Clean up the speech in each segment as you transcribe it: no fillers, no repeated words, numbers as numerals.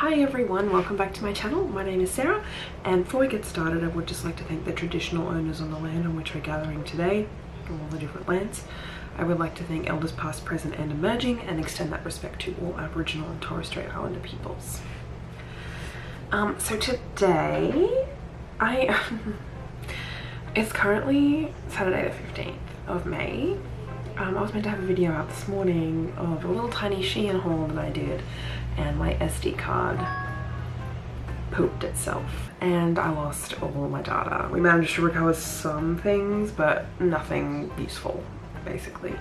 Hi everyone, welcome back to my channel. My name is Sarah, and before we get started I would just like to thank the traditional owners on the land on which we're gathering today, all the different lands. I would like to thank elders past, present and emerging, and extend that respect to all Aboriginal and Torres Strait Islander peoples. So today, it's currently Saturday the 15th of May. I was meant to have a video out this morning of a little tiny Shein haul that I did, and my SD card pooped itself and I lost all my data. We managed to recover some things, but nothing useful, basically.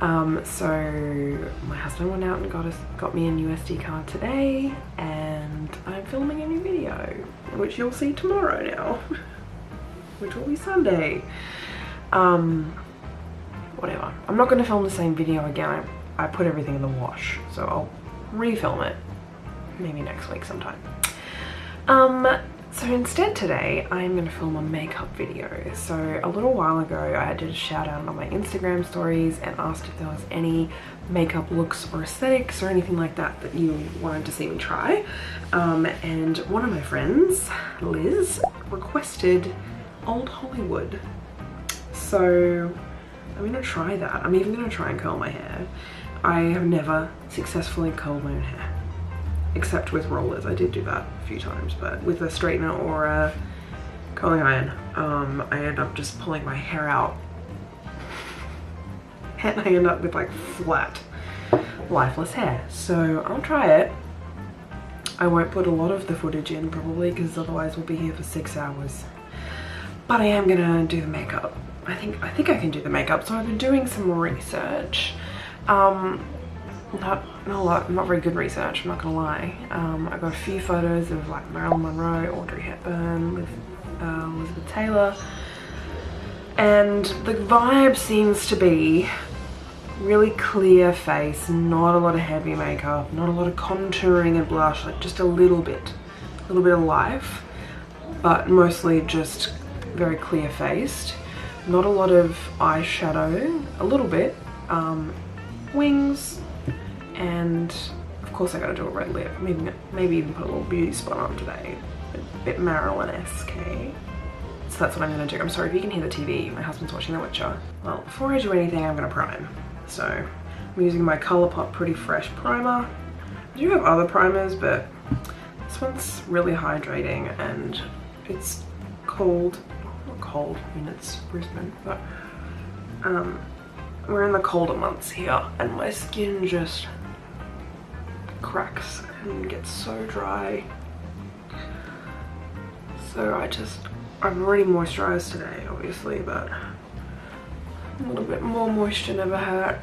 So my husband went out and got me a new SD card today, and I'm filming a new video, which you'll see tomorrow now, which will be Sunday. Whatever. I'm not going to film the same video again. I put everything in the wash, so I'll refilm it maybe next week sometime. So instead today I'm going to film a makeup video. So a little while ago I did a shout out on my Instagram stories and asked if there was any makeup looks or aesthetics or anything like that that you wanted to see me try. And one of my friends, Liz, requested Old Hollywood. So I'm gonna try that. I'm even gonna try and curl my hair. I have never successfully curled my own hair, except with rollers. I did do that a few times, but with a straightener or a curling iron, I end up just pulling my hair out and I end up with like flat, lifeless hair. So I'll try it. I won't put a lot of the footage in probably, because otherwise we'll be here for 6 hours. But I am gonna do the makeup. I think I can do the makeup. So I've been doing some research. Not very good research, I'm not gonna lie. I got a few photos of like Mariyln Monroe, Audrey Hepburn, with Elizabeth Taylor, and the vibe seems to be really clear face, not a lot of heavy makeup, not a lot of contouring and blush, like just a little bit of life, but mostly just very clear faced. Not a lot of eyeshadow, a little bit, wings, and of course I gotta do a red lip, maybe even put a little beauty spot on today, a bit Mariyln-esque. So that's what I'm gonna do. I'm sorry if you can hear the TV, my husband's watching The Witcher. Well, before I do anything I'm gonna prime. So I'm using my Colourpop Pretty Fresh primer. I do have other primers, but this one's really hydrating, and it's cold. Cold, I mean it's Brisbane, but we're in the colder months here and my skin just cracks and gets so dry. So I've already moisturized today obviously, but a little bit more moisture never hurt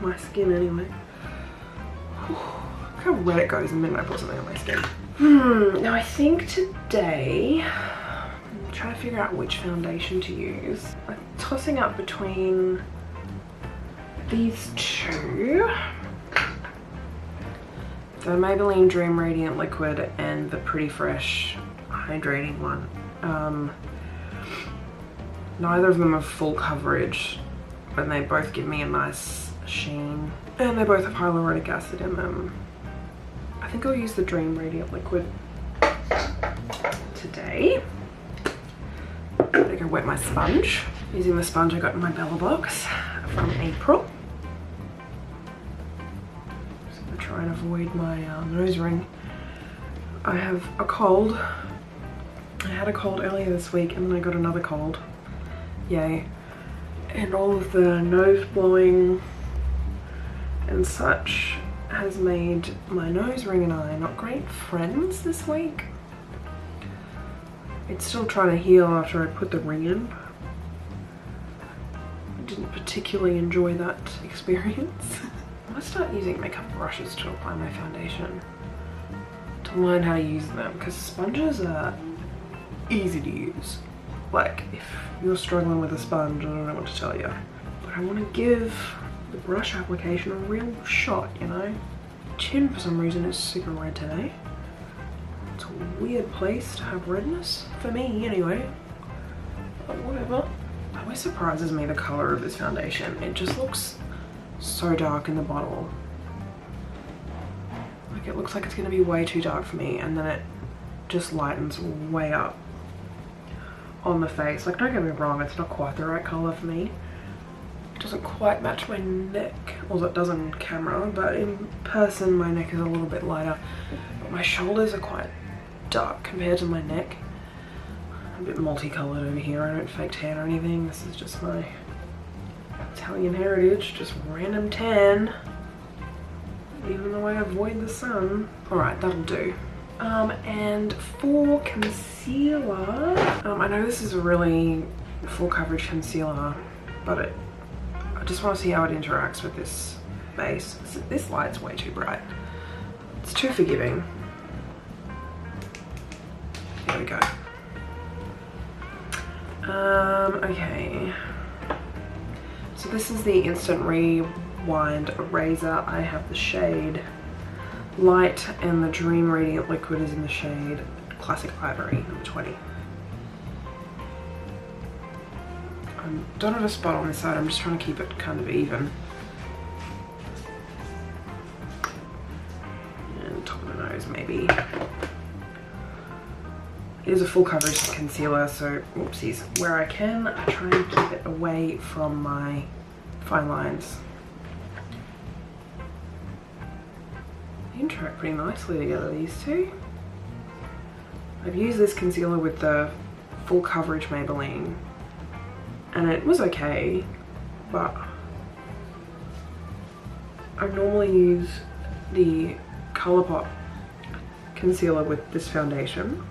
my skin anyway. Look how red it goes the minute I put something on my skin. Now I think today trying to figure out which foundation to use. I'm tossing up between these two. The Maybelline Dream Radiant Liquid and the Pretty Fresh Hydrating one. Neither of them have full coverage, but they both give me a nice sheen. And they both have hyaluronic acid in them. I think I'll use the Dream Radiant Liquid today. I'm gonna go wet my sponge using the sponge I got in my Bella box from April. Just gonna try and avoid my nose ring. I have a cold. I had a cold earlier this week and then I got another cold. Yay. And all of the nose blowing and such has made my nose ring and I not great friends this week. It's still trying to heal after I put the ring in. I didn't particularly enjoy that experience. I'm gonna start using makeup brushes to apply my foundation, to learn how to use them, because sponges are easy to use. Like, if you're struggling with a sponge, I don't know what to tell you. But I want to give the brush application a real shot, you know? Chin for some reason is super red today. It's a weird place to have redness, for me anyway, but whatever. It always surprises me the colour of this foundation. It just looks so dark in the bottle. Like Like it looks like it's gonna be way too dark for me, and then it just lightens way up on the face. Like, don't get me wrong, it's not quite the right color for me. It doesn't quite match my neck, although it does on camera, but in person my neck is a little bit lighter. But my shoulders are quite dark compared to my neck. I'm a bit multicolored over here. I don't fake tan or anything. This is just my Italian heritage, just random tan, even though I avoid the sun. Alright, that'll do. And for concealer, I know this is a really full coverage concealer, but I just want to see how it interacts with this base. This light's way too bright. It's too forgiving. There we go. Okay. So this is the Instant Rewind Eraser. I have the shade Light, and the Dream Radiant Liquid is in the shade Classic Ivory, number 20. I don't have a spot on this side, I'm just trying to keep it kind of even. And top of the nose maybe. It is a full coverage concealer, so whoopsies. Where I can, I try and keep it away from my fine lines. They interact pretty nicely together, these two. I've used this concealer with the full coverage Maybelline, and it was okay, but I normally use the Colourpop concealer with this foundation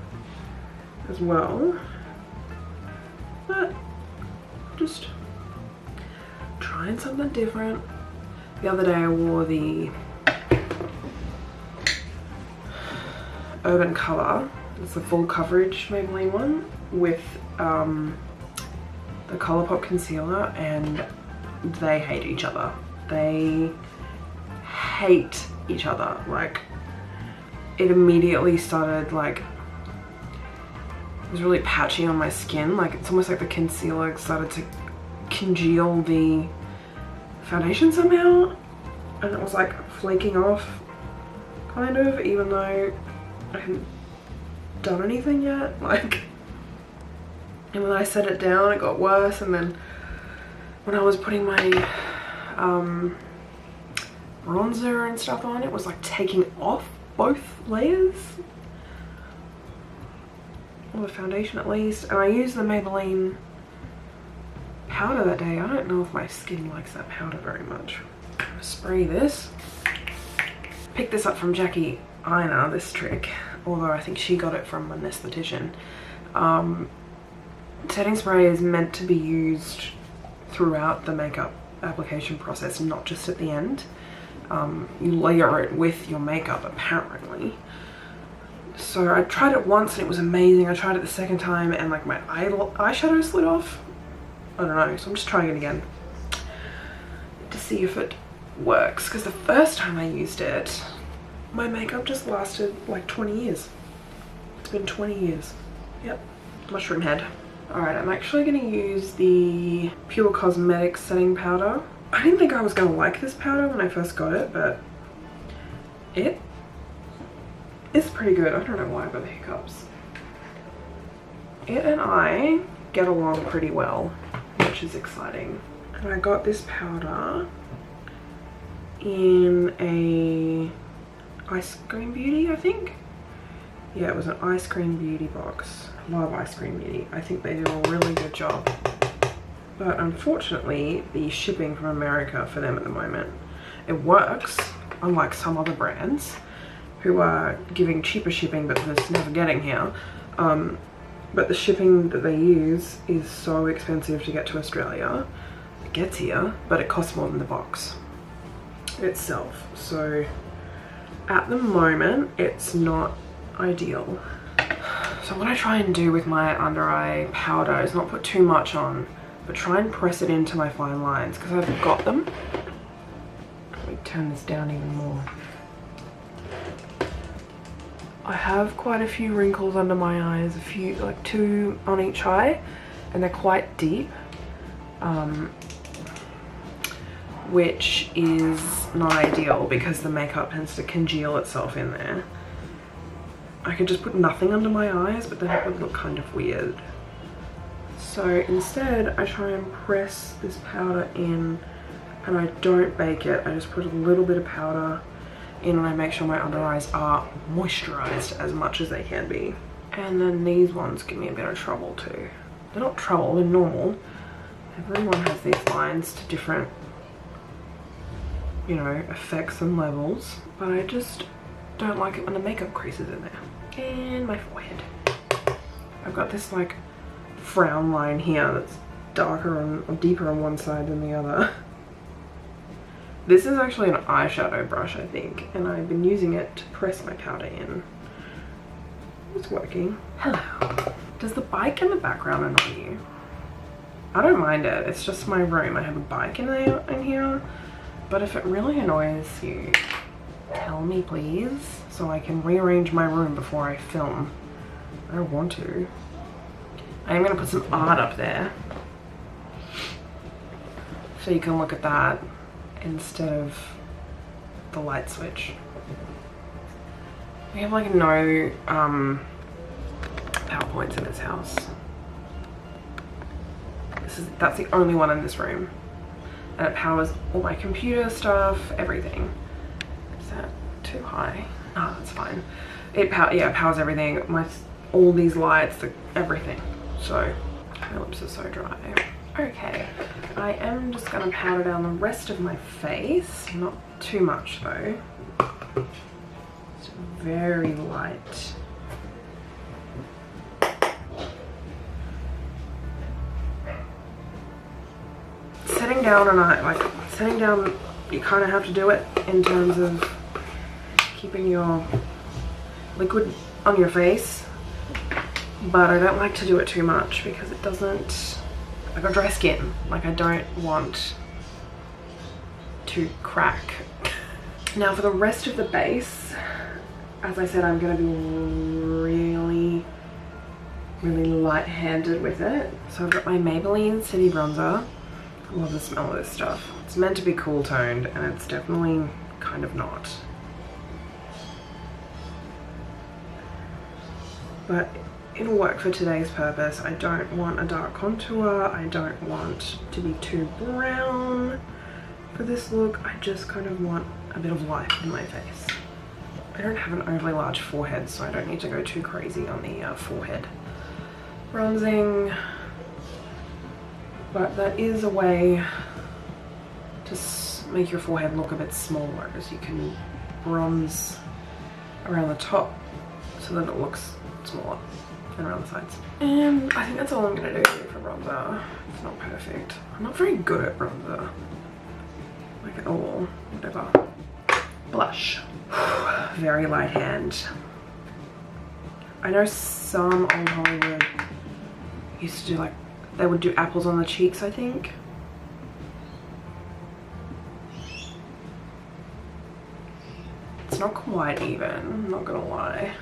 as well, but just trying something different. The other day I wore the Urban Colour, it's the full coverage Maybelline one, with the Colourpop concealer, and they hate each other. They hate each other. Like, it immediately started, like, it was really patchy on my skin. Like, it's almost like the concealer started to congeal the foundation somehow, and it was like flaking off, kind of, even though I hadn't done anything yet. Like, and when I set it down it got worse, and then when I was putting my bronzer and stuff on, it was like taking off both layers, or the foundation at least. And I used the Maybelline powder that day. I don't know if my skin likes that powder very much. I'm gonna spray this. Picked this up from Jackie Aina, this trick, although I think she got it from an esthetician. Setting spray is meant to be used throughout the makeup application process, not just at the end. You layer it with your makeup, apparently. So I tried it once and it was amazing. I tried it the second time and like my eyeshadow slid off. I don't know, so I'm just trying it again to see if it works, because the first time I used it, my makeup just lasted like 20 years. It's been 20 years. Yep, mushroom head. Alright, I'm actually going to use the Pure Cosmetics setting powder. I didn't think I was going to like this powder when I first got it, but it is pretty good. I don't know why I got the hiccups. It and I get along pretty well, which is exciting. And I got this powder in a Ice Cream Beauty, I think. Yeah, it was an Ice Cream Beauty box. I love Ice Cream Beauty. I think they do a really good job. But unfortunately, the shipping from America for them at the moment, it works, unlike some other brands who are giving cheaper shipping but just never getting here. But the shipping that they use is so expensive to get to Australia. It gets here, but it costs more than the box itself. So at the moment, it's not ideal. So what I try and do with my under eye powder is not put too much on, but try and press it into my fine lines, because I've got them. Let me turn this down even more. I have quite a few wrinkles under my eyes, a few, like 2 on each eye, and they're quite deep. which is not ideal because the makeup tends to congeal itself in there. I could just put nothing under my eyes, but then it would look kind of weird. So instead, I try and press this powder in, and I don't bake it. I just put a little bit of powder in, and I make sure my under eyes are moisturized as much as they can be. And then these ones give me a bit of trouble too. They're not trouble, they're normal. Everyone has these lines to different, you know, effects and levels, but I just don't like it when the makeup creases in there. And my forehead. I've got this like frown line here that's darker or deeper on one side than the other. This is actually an eyeshadow brush, I think, and I've been using it to press my powder in. It's working. Hello. Does the bike in the background annoy you? I don't mind it. It's just my room. I have a bike in here. But if it really annoys you, tell me please, so I can rearrange my room before I film. I don't want to. I am going to put some art up there so you can look at that instead of the light switch. We have like no PowerPoints in this house. That's the only one in this room, and it powers all my computer stuff, everything. Is that too high? Oh, that's fine. It powers everything. All these lights, everything. So my lips are so dry. Okay, I am just gonna powder down the rest of my face. Not too much though. It's very light. Setting down, you kind of have to do it in terms of keeping your liquid on your face, but I don't like to do it too much because it doesn't, I got dry skin, like I don't want to crack. Now for the rest of the base, as I said, I'm going to be really light-handed with it. So I've got my Maybelline City Bronzer. I love the smell of this stuff. It's meant to be cool toned, and it's definitely kind of not. But it'll work for today's purpose. I don't want a dark contour. I don't want to be too brown for this look. I just kind of want a bit of light in my face. I don't have an overly large forehead, so I don't need to go too crazy on the forehead bronzing. But that is a way to make your forehead look a bit smaller, as you can bronze around the top so that it looks smaller and around the sides. And I think that's all I'm going to do for bronzer. It's not perfect. I'm not very good at bronzer. Like at all. Whatever. Blush. Very light hand. I know some old Hollywood used to do like, they would do apples on the cheeks, I think. It's not quite even, I'm not gonna lie.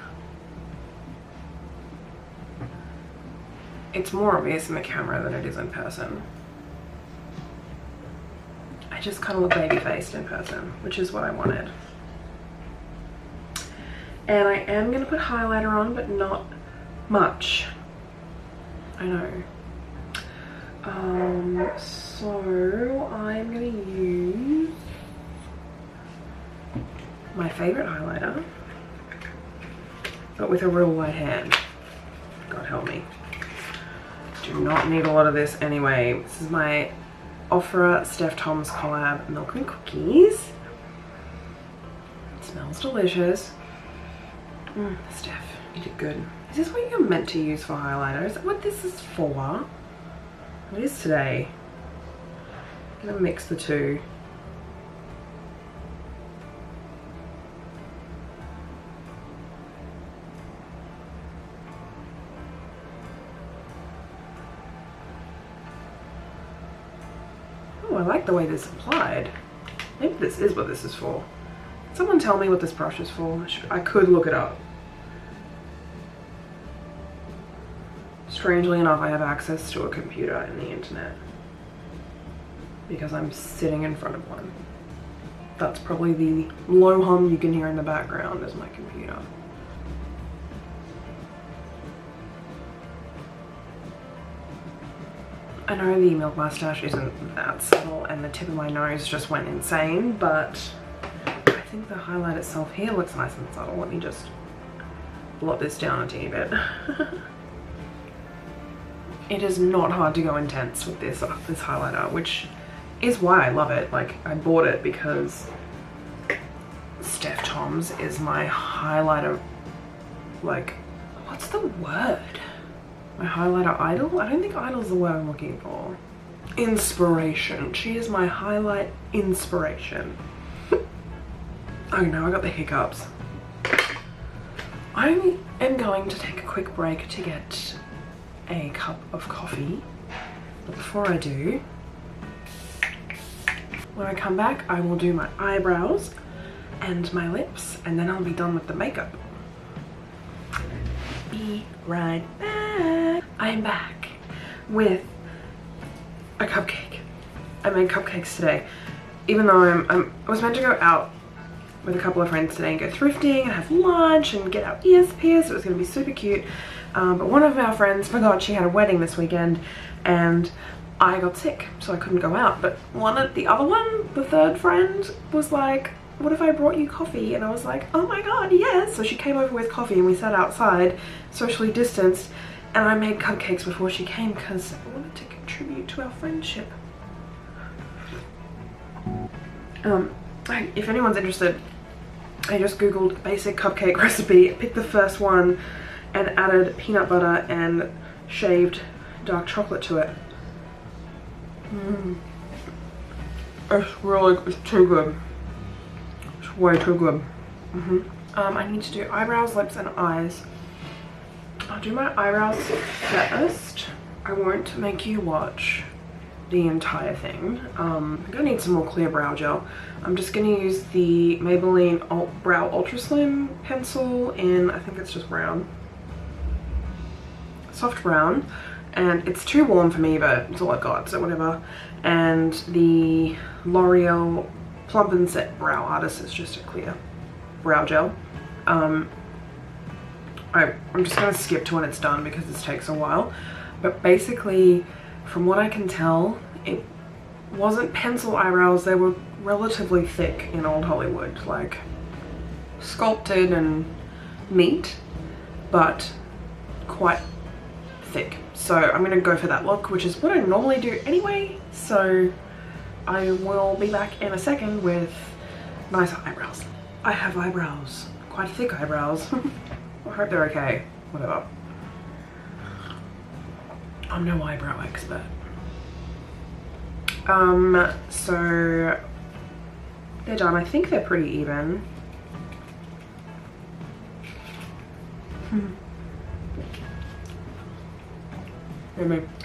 It's more obvious in the camera than it is in person. I just kind of look baby-faced in person, which is what I wanted. And I am gonna put highlighter on, but not much. I know. So I'm gonna use my favorite highlighter, but with a real white hand. God help me. Do not need a lot of this anyway. This is my Ofra Steph Thomas collab Milk and Cookies. It smells delicious. Steph, you did good. Is this what you're meant to use for highlighter? Is that what this is for? What is today? I'm gonna mix the two. Oh, I like the way this is applied. Maybe this is what this is for. Can someone tell me what this brush is for? I could look it up. Strangely enough, I have access to a computer and the internet. because I'm sitting in front of one. That's probably the low hum you can hear in the background is my computer. I know the milk mustache isn't that subtle and the tip of my nose just went insane, but I think the highlight itself here looks nice and subtle. Let me just blot this down a teeny bit. It is not hard to go intense with this highlighter, which is why I love it. Like, I bought it because Steph Tom's is my highlighter, like, what's the word? My highlighter idol? I don't think idol's the word I'm looking for. Inspiration. She is my highlight inspiration. Oh no, I got the hiccups. I am going to take a quick break to get a cup of coffee. But before I do, when I come back, I will do my eyebrows and my lips, and then I'll be done with the makeup. Be right back. I'm back with a cupcake. I made cupcakes today. Even though I was meant to go out with a couple of friends today and go thrifting and have lunch and get our ears pierced. It was going to be super cute. But one of our friends forgot she had a wedding this weekend and I got sick, so I couldn't go out. But the other one, the third friend, was like, what if I brought you coffee? And I was like, oh my god, yes. So she came over with coffee and we sat outside, socially distanced, and I made cupcakes before she came because I wanted to contribute to our friendship. If anyone's interested, I just googled basic cupcake recipe, picked the first one and added peanut butter and shaved dark chocolate to it. It's too good. It's way too good. I need to do eyebrows, lips and eyes. I'll do my eyebrows first. I won't make you watch the entire thing. I'm gonna need some more clear brow gel. I'm just gonna use the Maybelline Brow Ultra Slim pencil in, I think it's just brown. Soft brown. And it's too warm for me, but it's all I got, so whatever. And the L'Oreal Plump and Set Brow Artist is just a clear brow gel. I'm just gonna skip to when it's done because this takes a while. But basically, from what I can tell, it wasn't pencil eyebrows. They were relatively thick in old Hollywood, like sculpted and neat, but quite thick. So I'm gonna go for that look, which is what I normally do anyway. So I will be back in a second with nice eyebrows. I have eyebrows, quite thick eyebrows. I hope they're okay, whatever. I'm no eyebrow expert. So they're done. I think they're pretty even.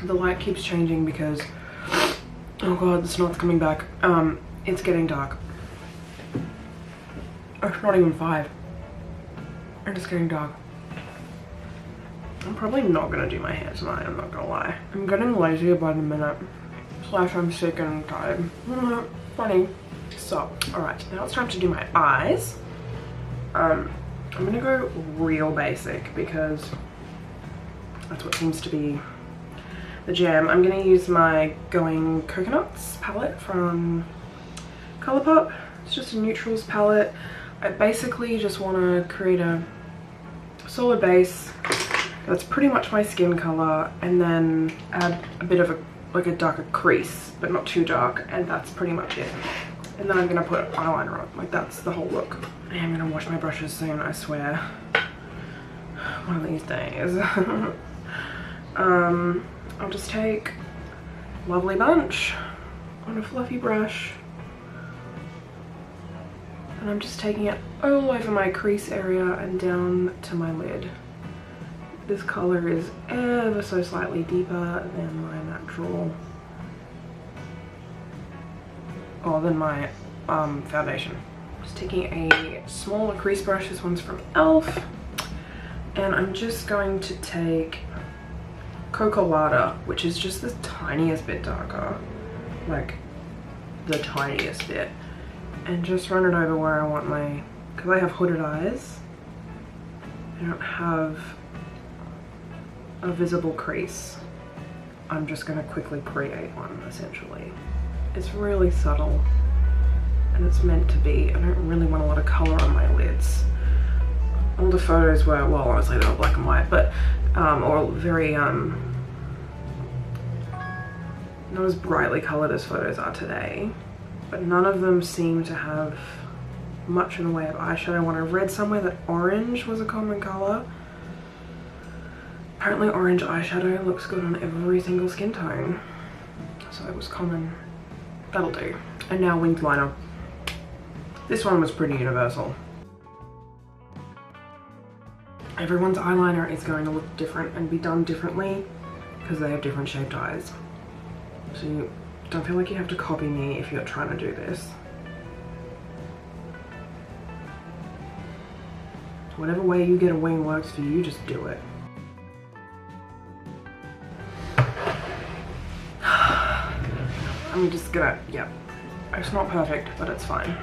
The light keeps changing because, oh god, the snot's coming back. It's getting dark. Oh, it's not even 5. And it's getting dark. I'm probably not gonna do my hair tonight, I'm not gonna lie. I'm getting lazier by the minute. / I'm sick and tired. Funny. So, alright, now it's time to do my eyes. I'm gonna go real basic because that's what seems to be the jam. I'm gonna use my Going Coconuts palette from Colourpop. It's just a neutrals palette. I basically just want to create a solid base that's pretty much my skin color, and then add a bit of a darker crease, but not too dark, and that's pretty much it. And then I'm gonna put eyeliner on. Like, that's the whole look. I am gonna wash my brushes soon, I swear. One of these days. I'll just take Lovely Bunch on a fluffy brush, and I'm just taking it all over my crease area and down to my lid. This color is ever so slightly deeper than my natural, than my foundation. Just taking a smaller crease brush. This one's from e.l.f. And I'm just going to take Cocolada, which is just the tiniest bit darker. Like, the tiniest bit and just run it over where I want my, because I have hooded eyes, I don't have a visible crease. I'm just going to quickly create one, essentially. It's really subtle and it's meant to be. I don't really want a lot of colour on my lids. All the photos were, well, honestly they were black and white, but or very not as brightly coloured as photos are today, but none of them seem to have much in the way of eyeshadow. When I read somewhere that orange was a common colour, apparently orange eyeshadow looks good on every single skin tone, so it was common. That'll do. And now winged liner. This one was pretty universal. Everyone's eyeliner is going to look different and be done differently because they have different shaped eyes. So you don't feel like you have to copy me if you're trying to do this. Whatever way you get a wing works for you, just do it. I'm just gonna, yeah. It's not perfect, but it's fine.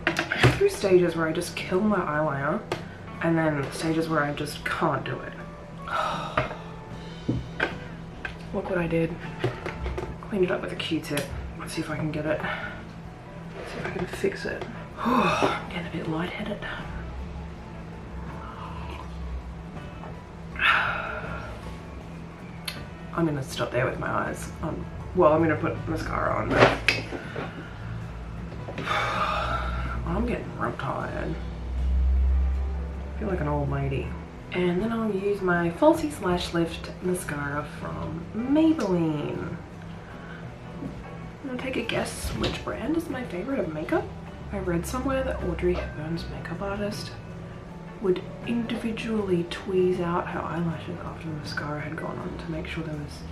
I go through stages where I just kill my eyeliner and then stages where I just can't do it. Look what I did. Cleaned it up with a Q-tip. Let's see if I can get it. See if I can fix it. I'm getting a bit lightheaded. I'm gonna stop there with my eyes. Well, I'm gonna put mascara on, but I'm getting real tired. I feel like an old lady. And then I'll use my Falsies Lash Lift mascara from Maybelline. I'm gonna take a guess which brand is my favorite of makeup. I read somewhere that Audrey Hepburn's makeup artist would individually tweeze out her eyelashes after the mascara had gone on to make sure there was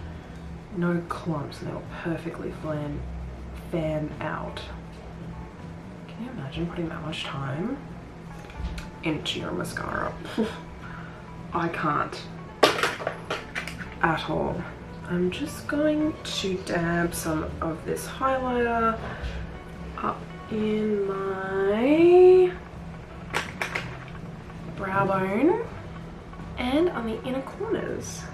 no clumps and they were perfectly fanned out. Can you imagine putting that much time into your mascara? I can't at all. I'm just going to dab some of this highlighter up in my brow bone and on the inner corners.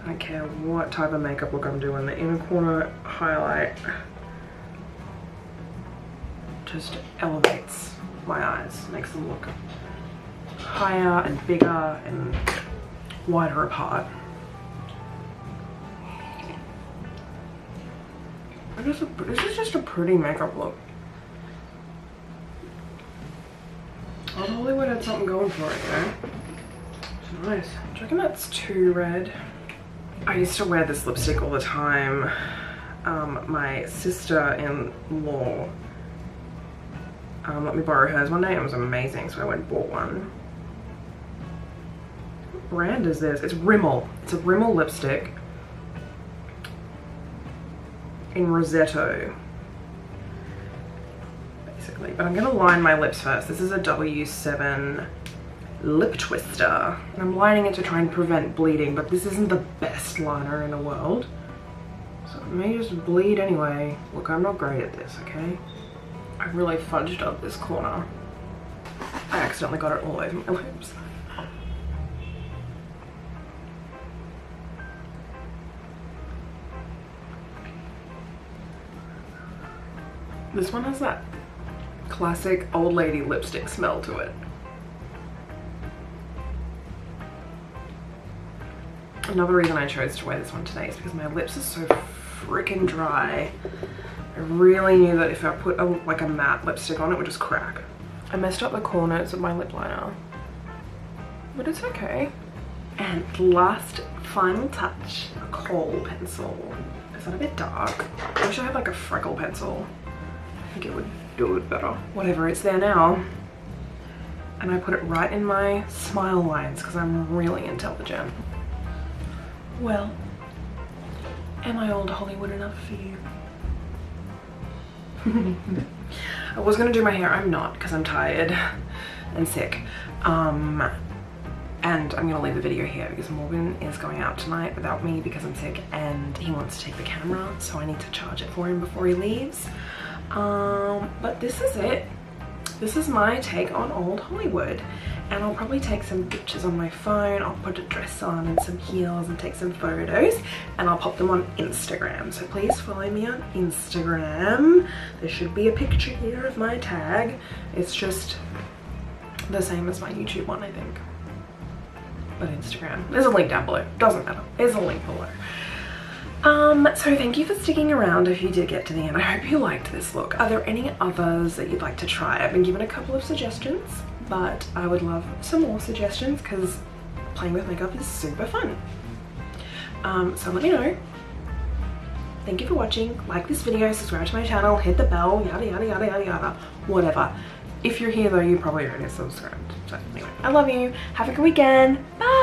I don't care what type of makeup look I'm doing, the inner corner highlight just elevates my eyes, makes them look higher and bigger and wider apart. This is just a pretty makeup look. Old Hollywood had something going for it, though. It's nice. Do you reckon that's too red? I used to wear this lipstick all the time. My sister-in-law let me borrow hers one day and it was amazing, so I went and bought one. What brand is this? It's Rimmel. It's a Rimmel lipstick in Rosetto, basically. But I'm gonna line my lips first. This is a W7 lip twister. And I'm lining it to try and prevent bleeding, but this isn't the best liner in the world. So it may just bleed anyway. Look, I'm not great at this, okay? I really fudged up this corner. I accidentally got it all over my lips. This one has that classic old lady lipstick smell to it. Another reason I chose to wear this one today is because my lips are so freaking dry. I really knew that if I put like a matte lipstick on, it would just crack. I messed up the corners of my lip liner, but it's okay. And last final touch, a kohl pencil. Is that a bit dark? I wish I had like a freckle pencil. I think it would do it better. Whatever, it's there now. And I put it right in my smile lines because I'm really intelligent. Well, am I old Hollywood enough for you? I was gonna do my hair, I'm not because I'm tired and sick. And I'm gonna leave the video here because Morgan is going out tonight without me because I'm sick and he wants to take the camera, so I need to charge it for him before he leaves. But this is it. This is my take on old Hollywood, and I'll probably take some pictures on my phone. I'll put a dress on and some heels and take some photos, and I'll pop them on Instagram. So please follow me on Instagram. There should be a picture here of my tag. It's just the same as my YouTube one, I think. But Instagram, there's a link down below. Doesn't matter, there's a link below. So thank you for sticking around if you did get to the end. I hope you liked this look. Are there any others that you'd like to try? I've been given a couple of suggestions, but I would love some more suggestions because playing with makeup is super fun. So let me know. Thank you for watching. Like this video, subscribe to my channel, hit the bell, yada yada yada yada yada, whatever. If you're here though, you probably already subscribed. So anyway, I love you. Have a good weekend. Bye.